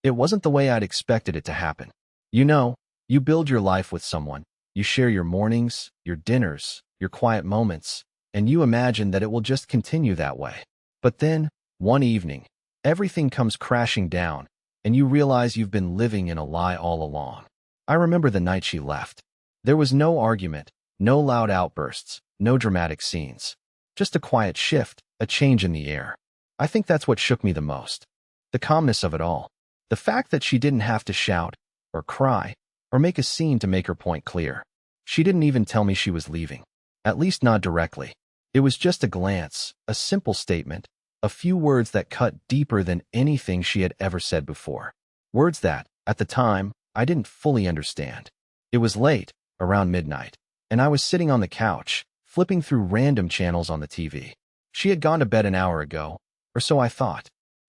It wasn't the way I'd expected it to happen. You know, you build your life with someone, you share your mornings, your dinners, your quiet moments, and you imagine that it will just continue that way. But then, one evening, everything comes crashing down, and you realize you've been living in a lie all along. I remember the night she left. There was no argument, no loud outbursts, no dramatic scenes. Just a quiet shift, a change in the air. I think that's what shook me the most. The calmness of it all. The fact that she didn't have to shout, or cry, or make a scene to make her point clear. She didn't even tell me she was leaving. At least not directly. It was just a glance, a simple statement, a few words that cut deeper than anything she had ever said before. Words that, at the time, I didn't fully understand. It was late, around midnight, and I was sitting on the couch, flipping through random channels on the TV. She had gone to bed an hour ago, or so I thought.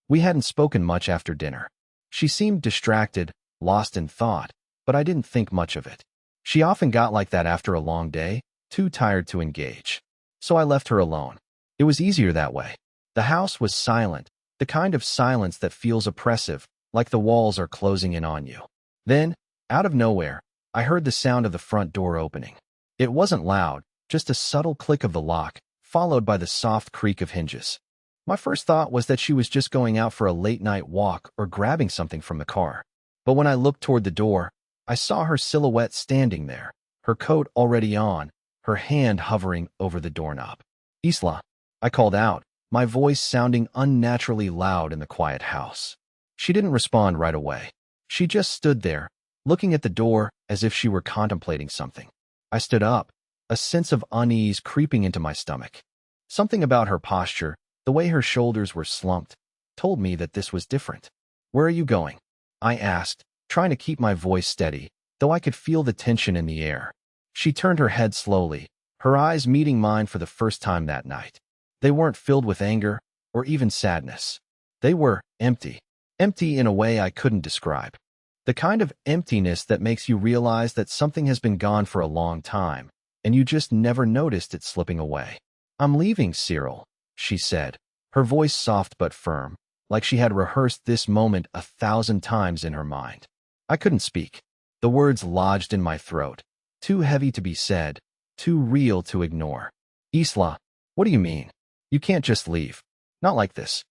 We hadn't spoken much after dinner. She seemed distracted, lost in thought, but I didn't think much of it. She often got like that after a long day, too tired to engage. So I left her alone. It was easier that way. The house was silent, the kind of silence that feels oppressive, like the walls are closing in on you. Then, out of nowhere, I heard the sound of the front door opening. It wasn't loud, just a subtle click of the lock, followed by the soft creak of hinges. My first thought was that she was just going out for a late-night walk or grabbing something from the car. But when I looked toward the door, I saw her silhouette standing there, her coat already on, her hand hovering over the doorknob. "Isla," I called out, my voice sounding unnaturally loud in the quiet house. She didn't respond right away. She just stood there, looking at the door as if she were contemplating something. I stood up, a sense of unease creeping into my stomach. Something about her posture, the way her shoulders were slumped, told me that this was different. "Where are you going?" I asked, trying to keep my voice steady, though I could feel the tension in the air. She turned her head slowly, her eyes meeting mine for the first time that night. They weren't filled with anger or even sadness. They were empty. Empty in a way I couldn't describe. The kind of emptiness that makes you realize that something has been gone for a long time, and you just never noticed it slipping away. "I'm leaving, Cyril," she said, her voice soft but firm, like she had rehearsed this moment 1,000 times in her mind. I couldn't speak. The words lodged in my throat, too heavy to be said, too real to ignore. "Isla, what do you mean? You can't just leave. Not like this."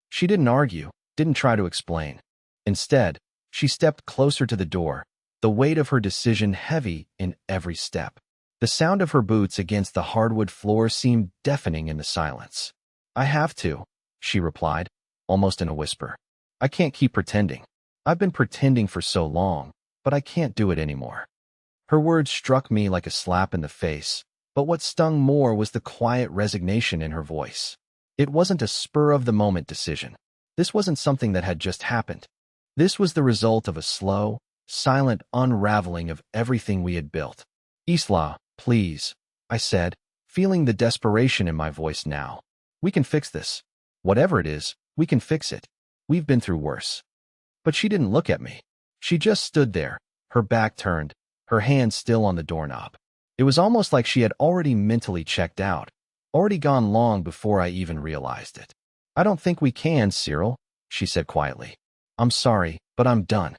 She didn't argue, didn't try to explain. Instead, she stepped closer to the door, the weight of her decision heavy in every step. The sound of her boots against the hardwood floor seemed deafening in the silence. "I have to," she replied, almost in a whisper. "I can't keep pretending. I've been pretending for so long, but I can't do it anymore." Her words struck me like a slap in the face, but what stung more was the quiet resignation in her voice. It wasn't a spur-of-the-moment decision. This wasn't something that had just happened. This was the result of a slow, silent unraveling of everything we had built. "Isla, please," I said, feeling the desperation in my voice now. "We can fix this. Whatever it is, we can fix it. We've been through worse." But she didn't look at me. She just stood there, her back turned, her hand still on the doorknob. It was almost like she had already mentally checked out, already gone long before I even realized it. "I don't think we can, Cyril," she said quietly. "I'm sorry, but I'm done."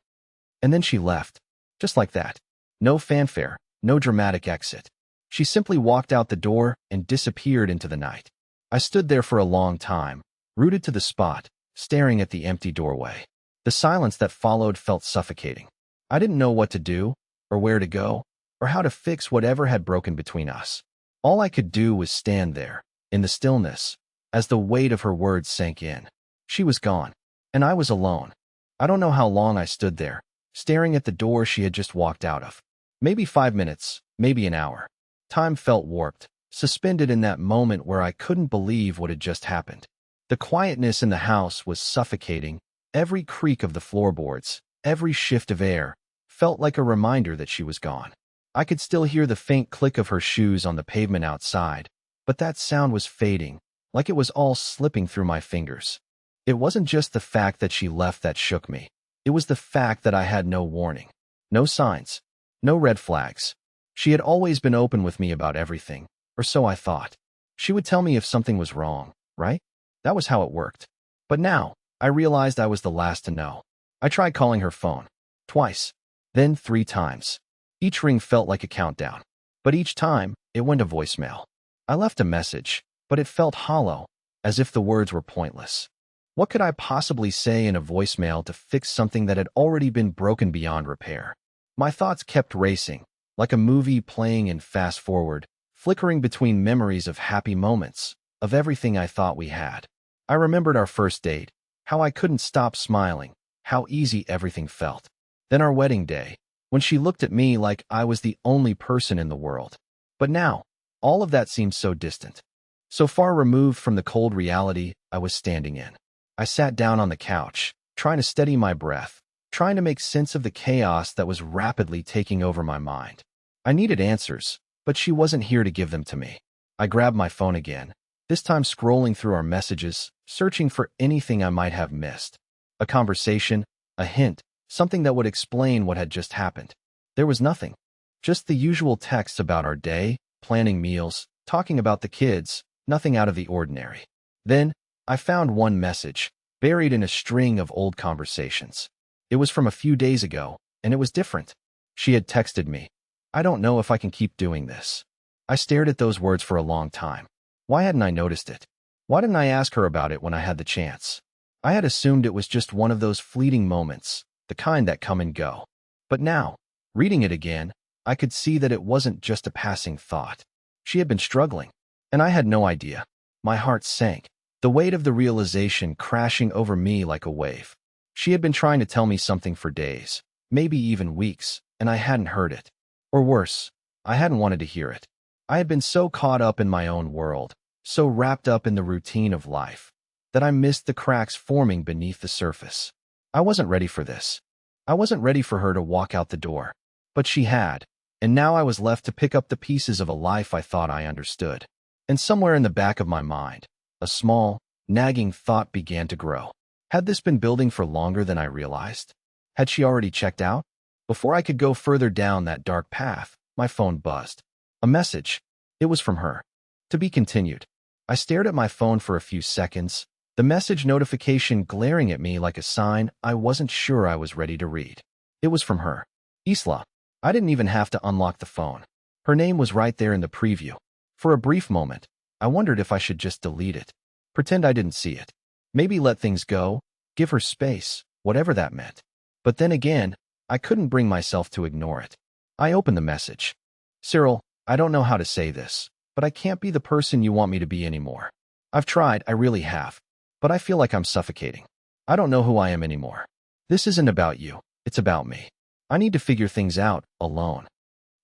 And then she left, just like that. No fanfare, no dramatic exit. She simply walked out the door and disappeared into the night. I stood there for a long time, rooted to the spot, staring at the empty doorway. The silence that followed felt suffocating. I didn't know what to do, or where to go, or how to fix whatever had broken between us. All I could do was stand there, in the stillness, as the weight of her words sank in. She was gone, and I was alone. I don't know how long I stood there, staring at the door she had just walked out of. Maybe 5 minutes, maybe an hour. Time felt warped, suspended in that moment where I couldn't believe what had just happened. The quietness in the house was suffocating. Every creak of the floorboards, every shift of air, felt like a reminder that she was gone. I could still hear the faint click of her shoes on the pavement outside, but that sound was fading, like it was all slipping through my fingers. It wasn't just the fact that she left that shook me. It was the fact that I had no warning, no signs, no red flags. She had always been open with me about everything, or so I thought. She would tell me if something was wrong, right? That was how it worked. But now, I realized I was the last to know. I tried calling her phone. Twice. Then 3 times. Each ring felt like a countdown. But each time, it went to voicemail. I left a message, but it felt hollow, as if the words were pointless. What could I possibly say in a voicemail to fix something that had already been broken beyond repair? My thoughts kept racing, like a movie playing in fast forward, flickering between memories of happy moments, of everything I thought we had. I remembered our first date, how I couldn't stop smiling, how easy everything felt. Then our wedding day, when she looked at me like I was the only person in the world. But now, all of that seemed so distant, so far removed from the cold reality I was standing in. I sat down on the couch, trying to steady my breath, trying to make sense of the chaos that was rapidly taking over my mind. I needed answers, but she wasn't here to give them to me. I grabbed my phone again, this time scrolling through our messages, searching for anything I might have missed. A conversation, a hint, something that would explain what had just happened. There was nothing. Just the usual texts about our day, planning meals, talking about the kids, nothing out of the ordinary. Then, I found one message, buried in a string of old conversations. It was from a few days ago, and it was different. She had texted me, "I don't know if I can keep doing this." I stared at those words for a long time. Why hadn't I noticed it? Why didn't I ask her about it when I had the chance? I had assumed it was just one of those fleeting moments, the kind that come and go. But now, reading it again, I could see that it wasn't just a passing thought. She had been struggling, and I had no idea. My heart sank, the weight of the realization crashing over me like a wave. She had been trying to tell me something for days, maybe even weeks, and I hadn't heard it. Or worse, I hadn't wanted to hear it. I had been so caught up in my own world, so wrapped up in the routine of life, that I missed the cracks forming beneath the surface. I wasn't ready for this. I wasn't ready for her to walk out the door. But she had, and now I was left to pick up the pieces of a life I thought I understood. And somewhere in the back of my mind, a small, nagging thought began to grow. Had this been building for longer than I realized? Had she already checked out? Before I could go further down that dark path, my phone buzzed. A message. It was from her. To be continued. I stared at my phone for a few seconds, the message notification glaring at me like a sign I wasn't sure I was ready to read. It was from her. Isla. I didn't even have to unlock the phone. Her name was right there in the preview. For a brief moment, I wondered if I should just delete it. Pretend I didn't see it. Maybe let things go, give her space, whatever that meant. But then again, I couldn't bring myself to ignore it. I opened the message. "Cyril, I don't know how to say this, but I can't be the person you want me to be anymore. I've tried, I really have. But I feel like I'm suffocating. I don't know who I am anymore. This isn't about you, it's about me. I need to figure things out, alone."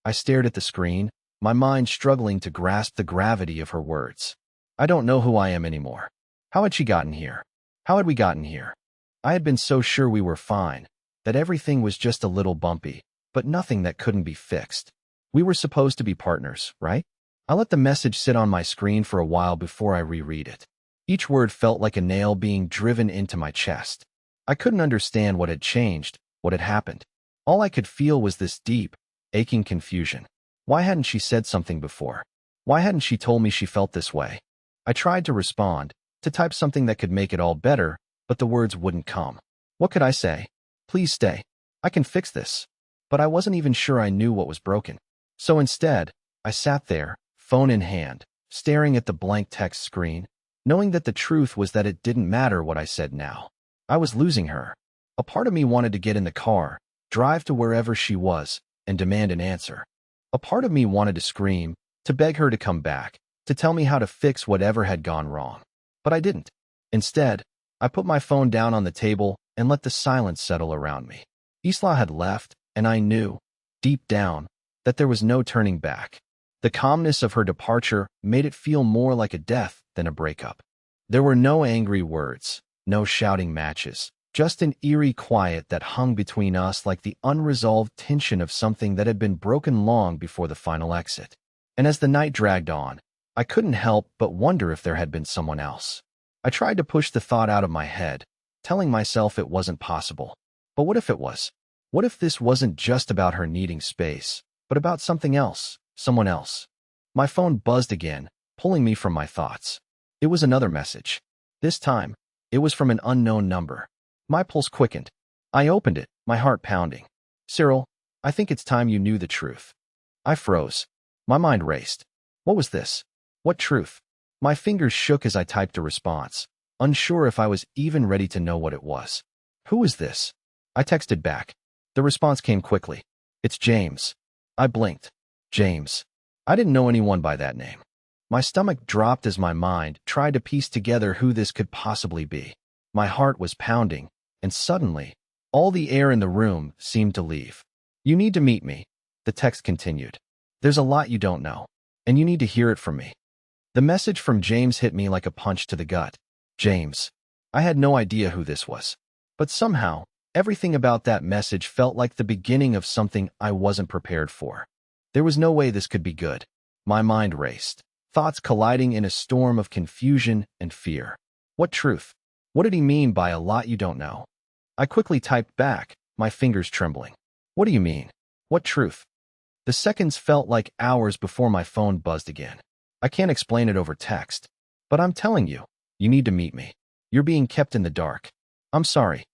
I stared at the screen, my mind struggling to grasp the gravity of her words. I don't know who I am anymore. How had she gotten here? How had we gotten here? I had been so sure we were fine, that everything was just a little bumpy, but nothing that couldn't be fixed. We were supposed to be partners, right? I let the message sit on my screen for a while before I reread it. Each word felt like a nail being driven into my chest. I couldn't understand what had changed, what had happened. All I could feel was this deep, aching confusion. Why hadn't she said something before? Why hadn't she told me she felt this way? I tried to respond, to type something that could make it all better, but the words wouldn't come. What could I say? "Please stay. I can fix this." But I wasn't even sure I knew what was broken. So instead, I sat there, phone in hand, staring at the blank text screen, knowing that the truth was that it didn't matter what I said now. I was losing her. A part of me wanted to get in the car, drive to wherever she was, and demand an answer. A part of me wanted to scream, to beg her to come back, to tell me how to fix whatever had gone wrong. But I didn't. Instead, I put my phone down on the table and let the silence settle around me. Isla had left, and I knew, deep down, that there was no turning back. The calmness of her departure made it feel more like a death than a breakup. There were no angry words, no shouting matches, just an eerie quiet that hung between us like the unresolved tension of something that had been broken long before the final exit. And as the night dragged on, I couldn't help but wonder if there had been someone else. I tried to push the thought out of my head, telling myself it wasn't possible. But what if it was? What if this wasn't just about her needing space, but about something else, someone else? My phone buzzed again, pulling me from my thoughts. It was another message. This time, it was from an unknown number. My pulse quickened. I opened it, my heart pounding. Cyril, I think it's time you knew the truth. I froze. My mind raced. What was this? What truth? My fingers shook as I typed a response, unsure if I was even ready to know what it was. Who is this? I texted back. The response came quickly. It's James. I blinked. James. I didn't know anyone by that name. My stomach dropped as my mind tried to piece together who this could possibly be. My heart was pounding, and suddenly, all the air in the room seemed to leave. You need to meet me, the text continued. There's a lot you don't know, and you need to hear it from me. The message from James hit me like a punch to the gut. James. I had no idea who this was. But somehow, everything about that message felt like the beginning of something I wasn't prepared for. There was no way this could be good. My mind raced, thoughts colliding in a storm of confusion and fear. What truth? What did he mean by a lot you don't know? I quickly typed back, my fingers trembling. What do you mean? What truth? The seconds felt like hours before my phone buzzed again. I can't explain it over text, but I'm telling you, you need to meet me. You're being kept in the dark. I'm sorry.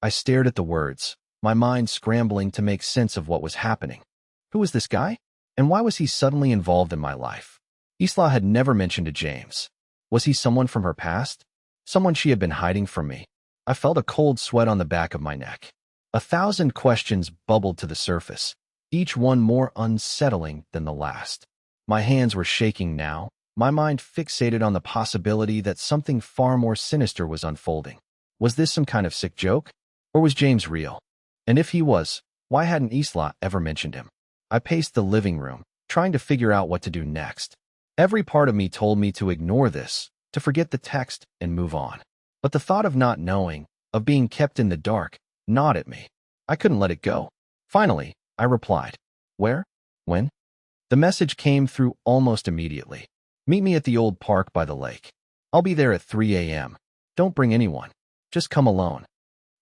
I stared at the words, my mind scrambling to make sense of what was happening. Who was this guy? And why was he suddenly involved in my life? Isla had never mentioned to James. Was he someone from her past? Someone she had been hiding from me? I felt a cold sweat on the back of my neck. 1,000 questions bubbled to the surface, each one more unsettling than the last. My hands were shaking now, my mind fixated on the possibility that something far more sinister was unfolding. Was this some kind of sick joke? Or was James real? And if he was, why hadn't Isla ever mentioned him? I paced the living room, trying to figure out what to do next. Every part of me told me to ignore this, to forget the text and move on. But the thought of not knowing, of being kept in the dark, gnawed at me. I couldn't let it go. Finally, I replied. Where? When? The message came through almost immediately. Meet me at the old park by the lake. I'll be there at 3 a.m. Don't bring anyone. Just come alone.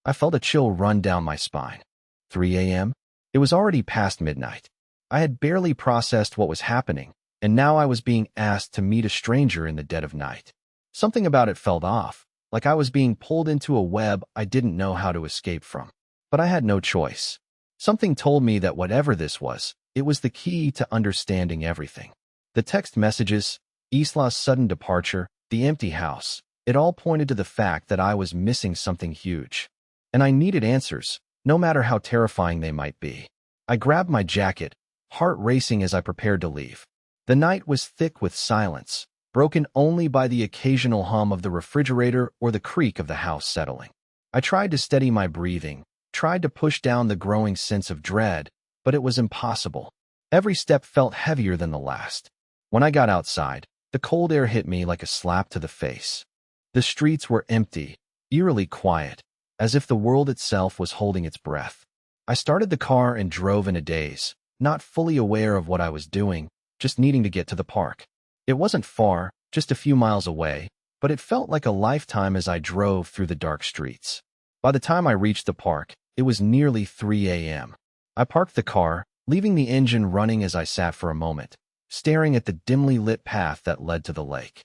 I felt a chill run down my spine. 3 a.m.? It was already past midnight. I had barely processed what was happening, and now I was being asked to meet a stranger in the dead of night. Something about it felt off, like I was being pulled into a web I didn't know how to escape from. But I had no choice. Something told me that whatever this was, it was the key to understanding everything. The text messages, Isla's sudden departure, the empty house, it all pointed to the fact that I was missing something huge. And I needed answers, no matter how terrifying they might be. I grabbed my jacket, heart racing as I prepared to leave. The night was thick with silence, broken only by the occasional hum of the refrigerator or the creak of the house settling. I tried to steady my breathing, tried to push down the growing sense of dread, but it was impossible. Every step felt heavier than the last. When I got outside, the cold air hit me like a slap to the face. The streets were empty, eerily quiet, as if the world itself was holding its breath. I started the car and drove in a daze, not fully aware of what I was doing, just needing to get to the park. It wasn't far, just a few miles away, but it felt like a lifetime as I drove through the dark streets. By the time I reached the park, it was nearly 3 a.m. I parked the car, leaving the engine running as I sat for a moment, staring at the dimly lit path that led to the lake.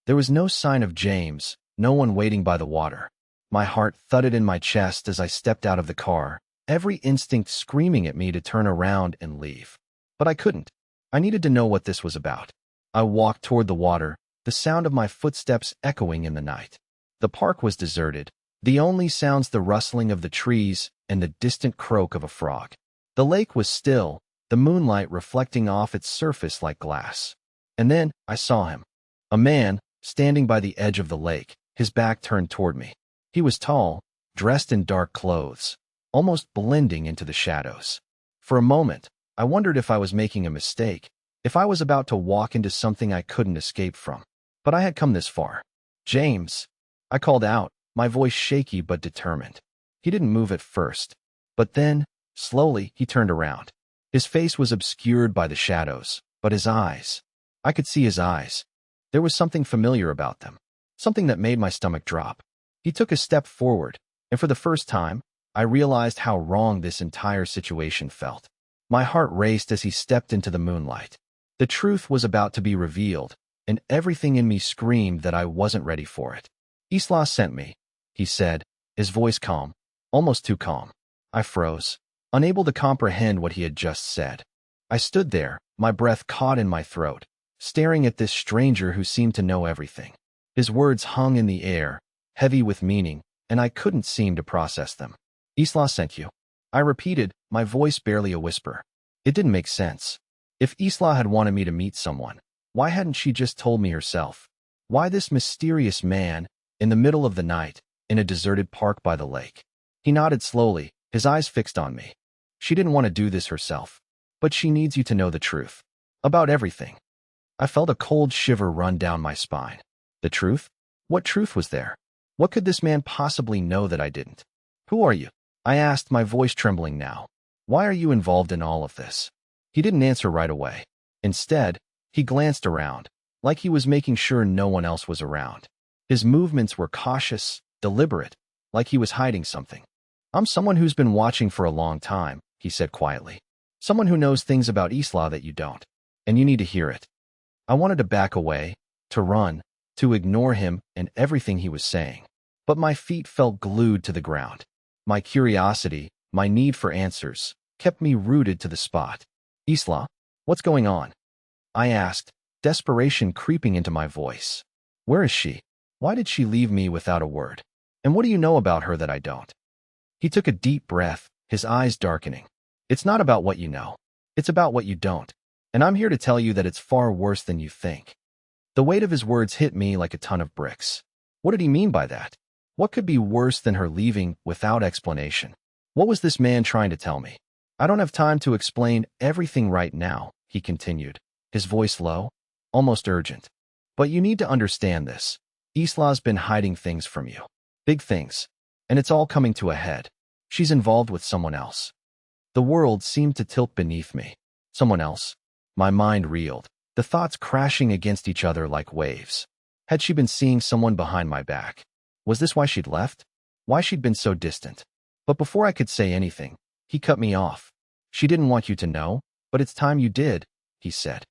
There was no sign of James, no one waiting by the water. My heart thudded in my chest as I stepped out of the car, every instinct screaming at me to turn around and leave. But I couldn't. I needed to know what this was about. I walked toward the water, the sound of my footsteps echoing in the night. The park was deserted, the only sounds the rustling of the trees and the distant croak of a frog. The lake was still, the moonlight reflecting off its surface like glass. And then I saw him. A man, standing by the edge of the lake, his back turned toward me. He was tall, dressed in dark clothes, almost blending into the shadows. For a moment, I wondered if I was making a mistake, if I was about to walk into something I couldn't escape from. But I had come this far. James, I called out, my voice shaky but determined. He didn't move at first, but then, slowly, he turned around. His face was obscured by the shadows, but his eyes, I could see his eyes. There was something familiar about them, something that made my stomach drop. He took a step forward, and for the first time, I realized how wrong this entire situation felt. My heart raced as he stepped into the moonlight. The truth was about to be revealed, and everything in me screamed that I wasn't ready for it. Isla sent me, he said, his voice calm, almost too calm. I froze, unable to comprehend what he had just said. I stood there, my breath caught in my throat, staring at this stranger who seemed to know everything. His words hung in the air, heavy with meaning, and I couldn't seem to process them. Isla sent you. I repeated, my voice barely a whisper. It didn't make sense. If Isla had wanted me to meet someone, why hadn't she just told me herself? Why this mysterious man, in the middle of the night, in a deserted park by the lake? He nodded slowly, his eyes fixed on me. She didn't want to do this herself, but she needs you to know the truth. About everything. I felt a cold shiver run down my spine. The truth? What truth was there? What could this man possibly know that I didn't? Who are you? I asked, my voice trembling now. Why are you involved in all of this? He didn't answer right away. Instead, he glanced around, like he was making sure no one else was around. His movements were cautious, deliberate, like he was hiding something. I'm someone who's been watching for a long time, he said quietly. Someone who knows things about Isla that you don't, and you need to hear it. I wanted to back away, to run, to ignore him and everything he was saying. But my feet felt glued to the ground. My curiosity, my need for answers, kept me rooted to the spot. Isla, what's going on? I asked, desperation creeping into my voice. Where is she? Why did she leave me without a word? And what do you know about her that I don't? He took a deep breath, his eyes darkening. It's not about what you know. It's about what you don't. And I'm here to tell you that it's far worse than you think. The weight of his words hit me like a ton of bricks. What did he mean by that? What could be worse than her leaving without explanation? What was this man trying to tell me? I don't have time to explain everything right now, he continued, his voice low, almost urgent. But you need to understand this. Isla's been hiding things from you. Big things. And it's all coming to a head. She's involved with someone else. The world seemed to tilt beneath me. Someone else. My mind reeled, the thoughts crashing against each other like waves. Had she been seeing someone behind my back? Was this why she'd left? Why she'd been so distant? But before I could say anything, he cut me off. She didn't want you to know, but it's time you did, he said.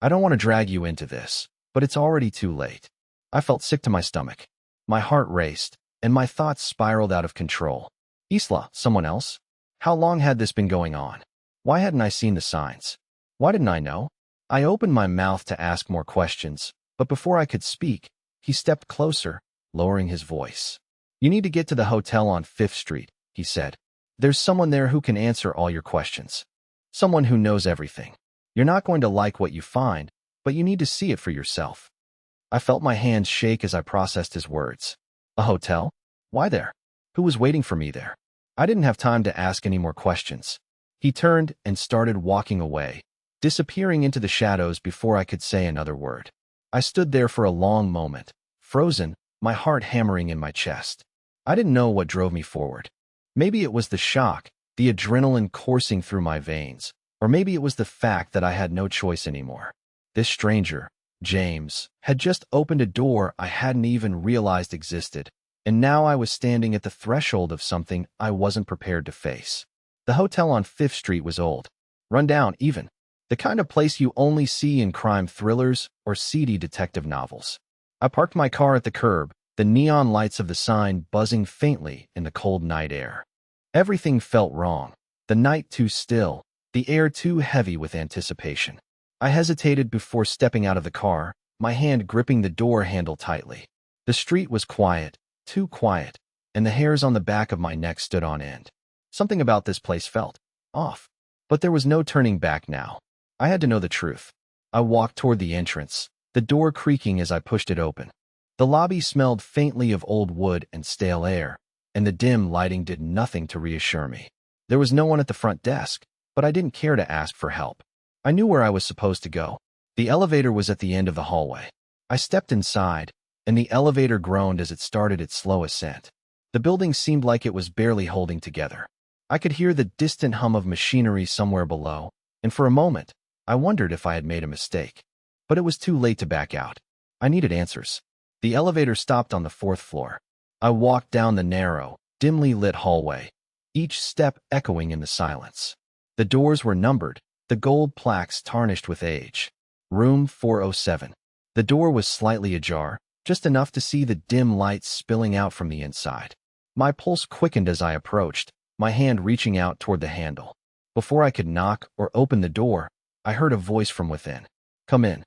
I don't want to drag you into this, but it's already too late. I felt sick to my stomach. My heart raced, and my thoughts spiraled out of control. Isla, someone else? How long had this been going on? Why hadn't I seen the signs? Why didn't I know? I opened my mouth to ask more questions, but before I could speak, he stepped closer, lowering his voice. You need to get to the hotel on 5th Street, he said. There's someone there who can answer all your questions. Someone who knows everything. You're not going to like what you find, but you need to see it for yourself. I felt my hands shake as I processed his words. A hotel? Why there? Who was waiting for me there? I didn't have time to ask any more questions. He turned and started walking away, disappearing into the shadows before I could say another word. I stood there for a long moment, frozen, my heart hammering in my chest. I didn't know what drove me forward. Maybe it was the shock, the adrenaline coursing through my veins, or maybe it was the fact that I had no choice anymore. This stranger, James, had just opened a door I hadn't even realized existed, and now I was standing at the threshold of something I wasn't prepared to face. The hotel on 5th Street was old, run down even, the kind of place you only see in crime thrillers or seedy detective novels. I parked my car at the curb, the neon lights of the sign buzzing faintly in the cold night air. Everything felt wrong, the night too still, the air too heavy with anticipation. I hesitated before stepping out of the car, my hand gripping the door handle tightly. The street was quiet, too quiet, and the hairs on the back of my neck stood on end. Something about this place felt off, but there was no turning back now. I had to know the truth. I walked toward the entrance, the door creaking as I pushed it open. The lobby smelled faintly of old wood and stale air, and the dim lighting did nothing to reassure me. There was no one at the front desk, but I didn't care to ask for help. I knew where I was supposed to go. The elevator was at the end of the hallway. I stepped inside, and the elevator groaned as it started its slow ascent. The building seemed like it was barely holding together. I could hear the distant hum of machinery somewhere below, and for a moment, I wondered if I had made a mistake. But it was too late to back out. I needed answers. The elevator stopped on the 4th floor. I walked down the narrow, dimly lit hallway, each step echoing in the silence. The doors were numbered, the gold plaques tarnished with age. Room 407. The door was slightly ajar, just enough to see the dim lights spilling out from the inside. My pulse quickened as I approached, my hand reaching out toward the handle. Before I could knock or open the door, I heard a voice from within. "Come in."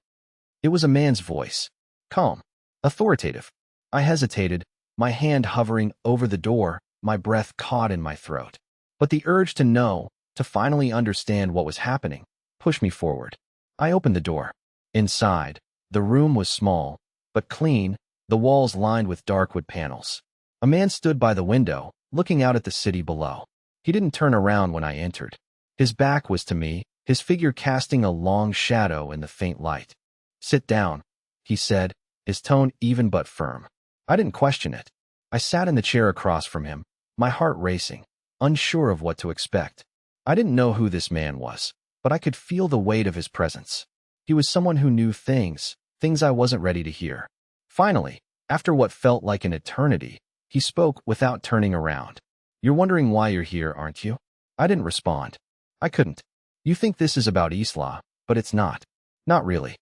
It was a man's voice. Calm. Authoritative. I hesitated, my hand hovering over the door, my breath caught in my throat. But the urge to know, to finally understand what was happening, pushed me forward. I opened the door. Inside, the room was small, but clean, the walls lined with dark wood panels. A man stood by the window, looking out at the city below. He didn't turn around when I entered. His back was to me, his figure casting a long shadow in the faint light. "Sit down," he said, his tone even but firm. I didn't question it. I sat in the chair across from him, my heart racing, unsure of what to expect. I didn't know who this man was, but I could feel the weight of his presence. He was someone who knew things I wasn't ready to hear. Finally, after what felt like an eternity, he spoke without turning around. "You're wondering why you're here, aren't you?" I didn't respond. I couldn't. "You think this is about Isla, but it's not. Not really."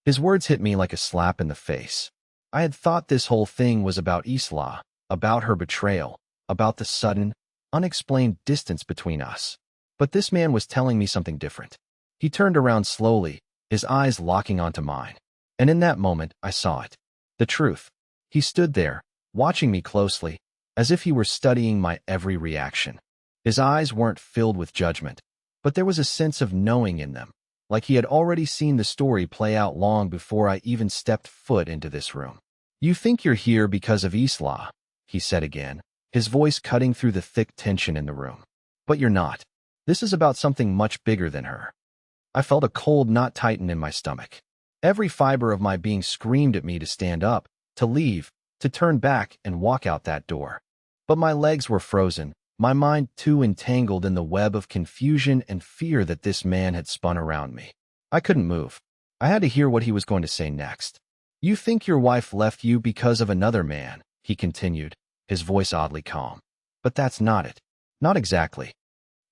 His words hit me like a slap in the face. I had thought this whole thing was about Isla, about her betrayal, about the sudden, unexplained distance between us. But this man was telling me something different. He turned around slowly, his eyes locking onto mine. And in that moment, I saw it. The truth. He stood there, watching me closely, as if he were studying my every reaction. His eyes weren't filled with judgment, but there was a sense of knowing in them, like he had already seen the story play out long before I even stepped foot into this room. "You think you're here because of Isla," he said again, his voice cutting through the thick tension in the room. "But you're not. This is about something much bigger than her." I felt a cold knot tighten in my stomach. Every fiber of my being screamed at me to stand up, to leave, to turn back and walk out that door. But my legs were frozen, my mind too entangled in the web of confusion and fear that this man had spun around me. I couldn't move. I had to hear what he was going to say next. "You think your wife left you because of another man," he continued, his voice oddly calm. "But that's not it. Not exactly."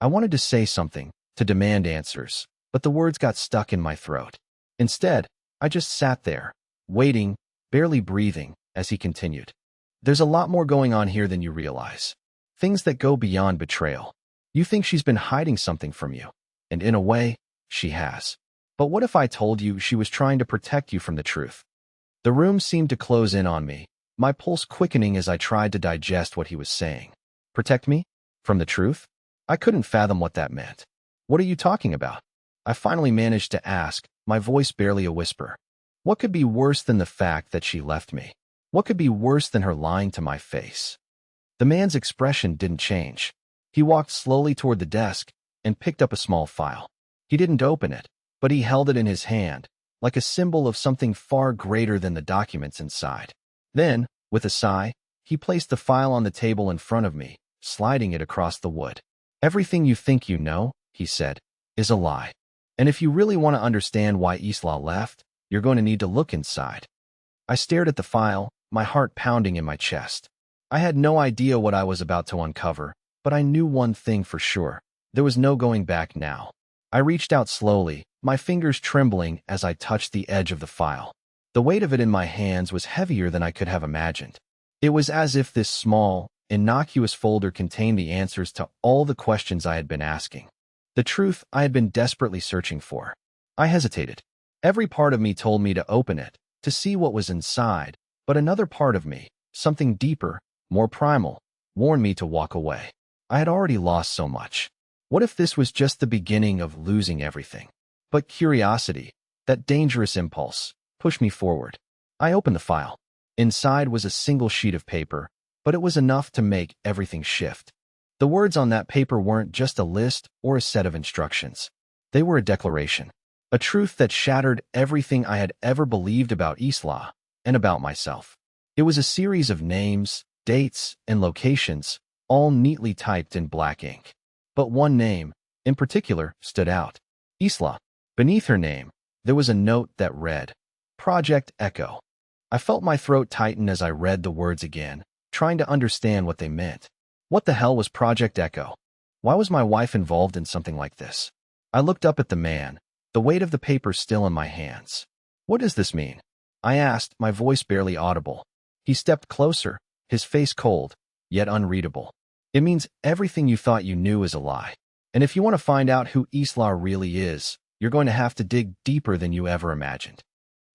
I wanted to say something, to demand answers, but the words got stuck in my throat. Instead, I just sat there, waiting, barely breathing, as he continued. "There's a lot more going on here than you realize. Things that go beyond betrayal. You think she's been hiding something from you, and in a way, she has. But what if I told you she was trying to protect you from the truth?" The room seemed to close in on me, my pulse quickening as I tried to digest what he was saying. Protect me? From the truth? I couldn't fathom what that meant. "What are you talking about?" I finally managed to ask, my voice barely a whisper. What could be worse than the fact that she left me? What could be worse than her lying to my face? The man's expression didn't change. He walked slowly toward the desk and picked up a small file. He didn't open it, but he held it in his hand, like a symbol of something far greater than the documents inside. Then, with a sigh, he placed the file on the table in front of me, sliding it across the wood. "Everything you think you know," he said, "is a lie. And if you really want to understand why Isla left, you're going to need to look inside." I stared at the file, my heart pounding in my chest. I had no idea what I was about to uncover, but I knew one thing for sure. There was no going back now. I reached out slowly, my fingers trembling as I touched the edge of the file. The weight of it in my hands was heavier than I could have imagined. It was as if this small, innocuous folder contained the answers to all the questions I had been asking. The truth I had been desperately searching for. I hesitated. Every part of me told me to open it, to see what was inside, but another part of me, something deeper, more primal, warned me to walk away. I had already lost so much. What if this was just the beginning of losing everything? But curiosity, that dangerous impulse, pushed me forward. I opened the file. Inside was a single sheet of paper, but it was enough to make everything shift. The words on that paper weren't just a list or a set of instructions. They were a declaration, a truth that shattered everything I had ever believed about Isla and about myself. It was a series of names, dates, and locations, all neatly typed in black ink. But one name, in particular, stood out. Isla. Beneath her name, there was a note that read, Project Echo. I felt my throat tighten as I read the words again, trying to understand what they meant. What the hell was Project Echo? Why was my wife involved in something like this? I looked up at the man, the weight of the paper still in my hands. "What does this mean?" I asked, my voice barely audible. He stepped closer, his face cold, yet unreadable. It means everything you thought you knew is a lie. And if you want to find out who Isla really is, you're going to have to dig deeper than you ever imagined.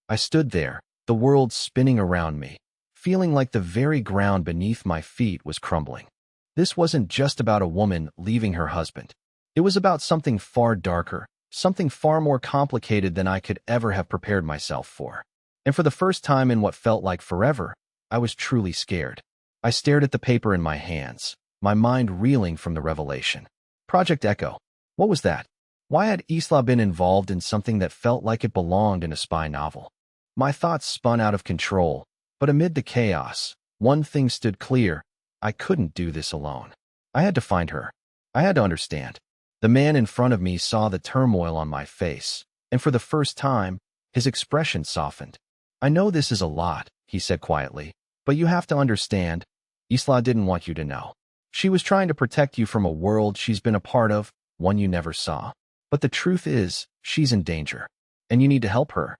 I stood there, the world spinning around me, feeling like the very ground beneath my feet was crumbling. This wasn't just about a woman leaving her husband. It was about something far darker, something far more complicated than I could ever have prepared myself for. And for the first time in what felt like forever, I was truly scared. I stared at the paper in my hands, my mind reeling from the revelation. Project Echo. What was that? Why had Isla been involved in something that felt like it belonged in a spy novel? My thoughts spun out of control, but amid the chaos, one thing stood clear. I couldn't do this alone. I had to find her. I had to understand. The man in front of me saw the turmoil on my face, and for the first time, his expression softened. I know this is a lot, he said quietly, but you have to understand, Isla didn't want you to know. She was trying to protect you from a world she's been a part of, one you never saw. But the truth is, she's in danger, and you need to help her.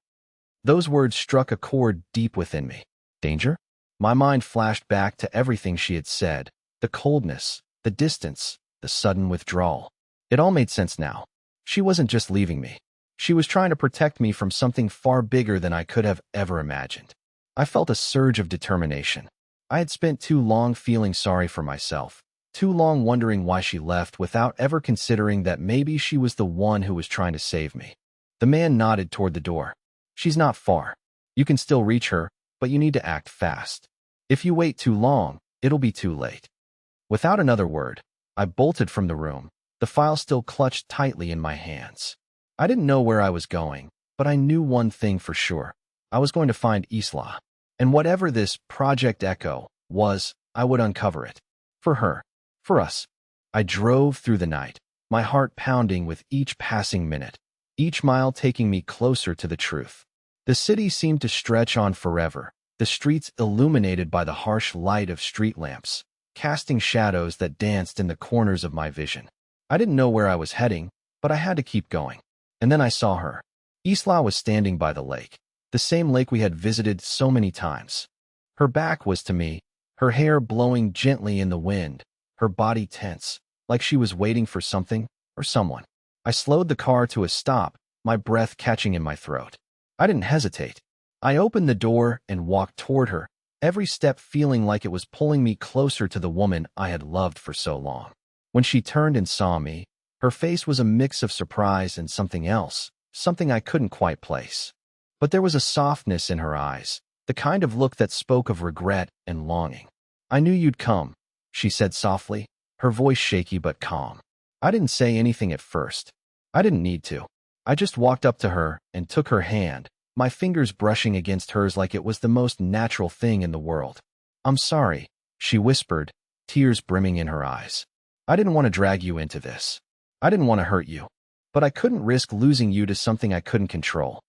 Those words struck a chord deep within me. Danger? My mind flashed back to everything she had said, the coldness, the distance, the sudden withdrawal. It all made sense now. She wasn't just leaving me. She was trying to protect me from something far bigger than I could have ever imagined. I felt a surge of determination. I had spent too long feeling sorry for myself, too long wondering why she left without ever considering that maybe she was the one who was trying to save me. The man nodded toward the door. She's not far. You can still reach her, but you need to act fast. If you wait too long, it'll be too late. Without another word, I bolted from the room, the file still clutched tightly in my hands. I didn't know where I was going, but I knew one thing for sure. I was going to find Isla. And whatever this Project Echo was, I would uncover it. For her. For us. I drove through the night, my heart pounding with each passing minute, each mile taking me closer to the truth. The city seemed to stretch on forever, the streets illuminated by the harsh light of street lamps, casting shadows that danced in the corners of my vision. I didn't know where I was heading, but I had to keep going. And then I saw her. Isla was standing by the lake, the same lake we had visited so many times. Her back was to me, her hair blowing gently in the wind, her body tense, like she was waiting for something or someone. I slowed the car to a stop, my breath catching in my throat. I didn't hesitate. I opened the door and walked toward her, every step feeling like it was pulling me closer to the woman I had loved for so long. When she turned and saw me, her face was a mix of surprise and something else, something I couldn't quite place. But there was a softness in her eyes, the kind of look that spoke of regret and longing. I knew you'd come, she said softly, her voice shaky but calm. I didn't say anything at first. I didn't need to. I just walked up to her and took her hand, my fingers brushing against hers like it was the most natural thing in the world. I'm sorry, she whispered, tears brimming in her eyes. I didn't want to drag you into this. I didn't want to hurt you. But I couldn't risk losing you to something I couldn't control.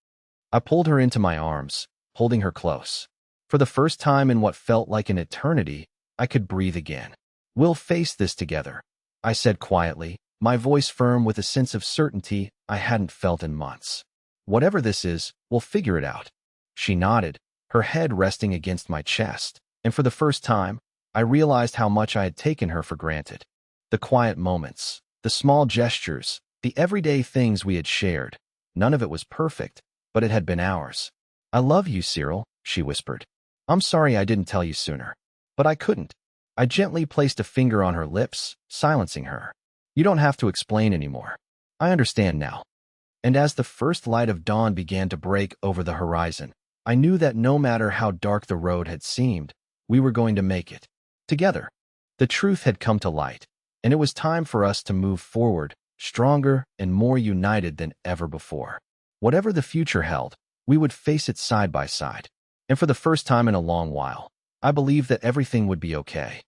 I pulled her into my arms, holding her close. For the first time in what felt like an eternity, I could breathe again. We'll face this together, I said quietly, my voice firm with a sense of certainty I hadn't felt in months. Whatever this is, we'll figure it out. She nodded, her head resting against my chest, and for the first time, I realized how much I had taken her for granted. The quiet moments, the small gestures, the everyday things we had shared. None of it was perfect, but it had been ours. I love you, Cyril, she whispered. I'm sorry I didn't tell you sooner. But I couldn't. I gently placed a finger on her lips, silencing her. You don't have to explain anymore. I understand now. And as the first light of dawn began to break over the horizon, I knew that no matter how dark the road had seemed, we were going to make it. Together. The truth had come to light, and it was time for us to move forward, stronger and more united than ever before. Whatever the future held, we would face it side by side. And for the first time in a long while, I believed that everything would be okay.